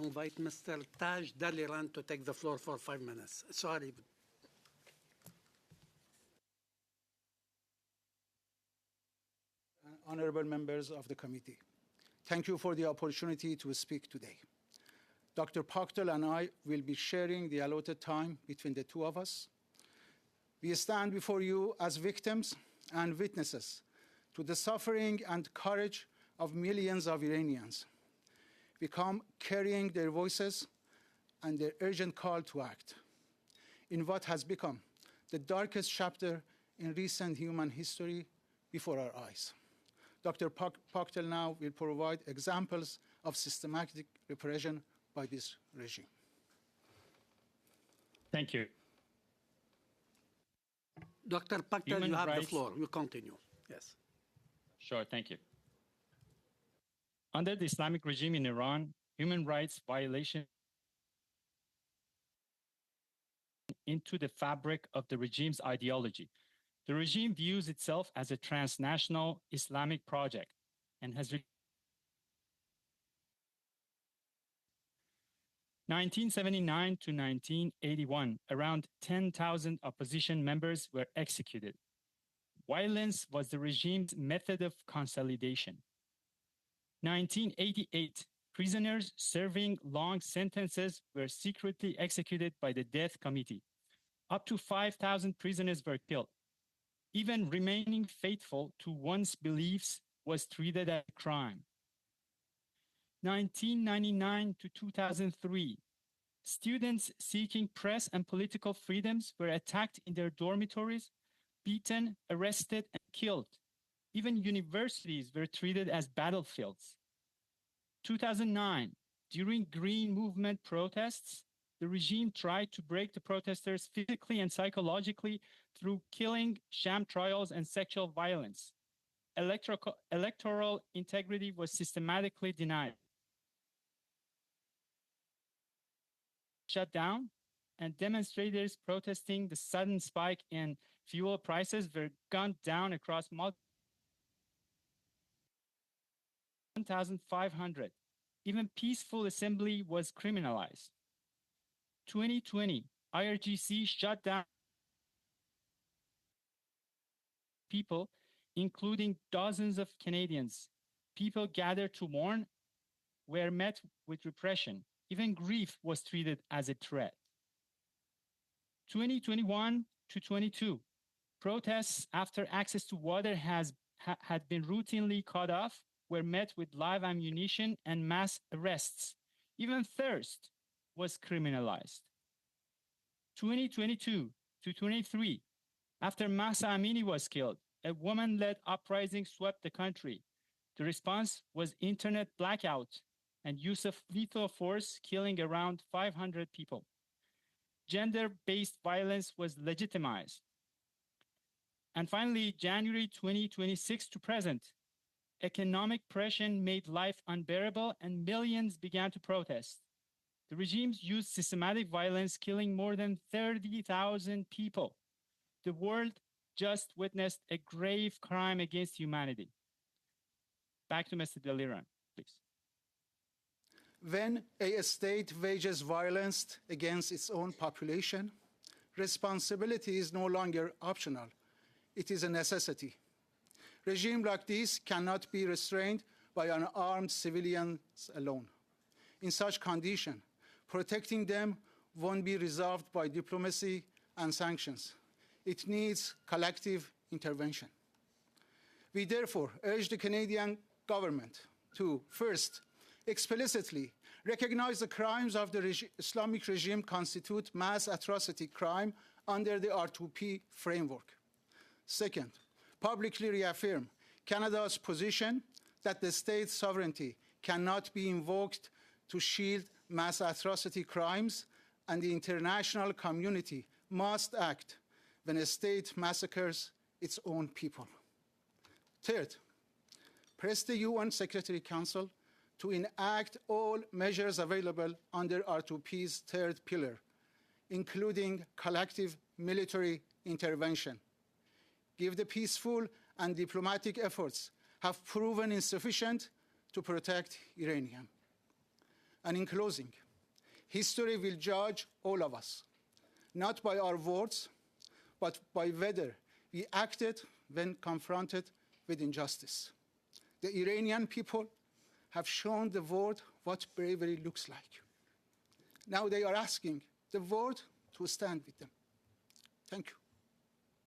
invite Mr. Taaj Daliran to take the floor for 5 minutes. Sorry. Honorable members of the committee, thank you for the opportunity to speak today. Dr. Pakdel and I will be sharing the allotted time between the two of us. We stand before you as victims and witnesses to the suffering and courage of millions of Iranians. We come carrying their voices and their urgent call to act in what has become the darkest chapter in recent human history before our eyes. Dr. Pakdel now will provide examples of systematic repression by this regime. Thank you. Dr. Pakdel, you have the floor. You continue. Yes. Sure, thank you. Under the Islamic regime in Iran, human rights violation into the fabric of the regime's ideology. The regime views itself as a transnational Islamic project and has 1979 to 1981, around 10,000 opposition members were executed. Violence was the regime's method of consolidation. 1988, prisoners serving long sentences were secretly executed by the death committee. Up to 5,000 prisoners were killed. Even remaining faithful to one's beliefs was treated as a crime. 1999 to 2003, students seeking press and political freedoms were attacked in their dormitories, beaten, arrested, and killed. Even universities were treated as battlefields. 2009, during Green Movement protests, the regime tried to break the protesters physically and psychologically through killing, sham trials, and sexual violence. Electoral integrity was systematically denied. Shut down, and demonstrators protesting the sudden spike in fuel prices were gunned down across 1,500. Even peaceful assembly was criminalized. 2020, IRGC shut down people, including dozens of Canadians. People gathered to mourn were met with repression. Even grief was treated as a threat. 2021 to 22, protests after access to water had been routinely cut off were met with live ammunition and mass arrests. Even thirst was criminalized. 2022 to 23, after Mahsa Amini was killed, a woman-led uprising swept the country. The response was internet blackout and use of lethal force, killing around 500 people. Gender-based violence was legitimized. And finally, January 2026 to present, economic pressure made life unbearable and millions began to protest. The regimes used systematic violence, killing more than 30,000 people. The world just witnessed a grave crime against humanity. Back to Mr. Daliran, please. When a state wages violence against its own population, responsibility is no longer optional. It is a necessity. Regimes like this cannot be restrained by unarmed civilians alone. In such conditions, protecting them won't be resolved by diplomacy and sanctions. It needs collective intervention. We therefore urge the Canadian government to, first, explicitly recognize the crimes of the Islamic regime constitute mass atrocity crime under the R2P framework. Second, publicly reaffirm Canada's position that the state's sovereignty cannot be invoked to shield mass atrocity crimes, and the international community must act when a state massacres its own people. Third, press the UN Security Council to enact all measures available under R2P's third pillar, including collective military intervention. Give the peaceful and diplomatic efforts have proven insufficient to protect Iranians. And in closing, history will judge all of us, not by our words, but by whether we acted when confronted with injustice. The Iranian people have shown the world what bravery looks like. Now they are asking the world to stand with them. Thank you.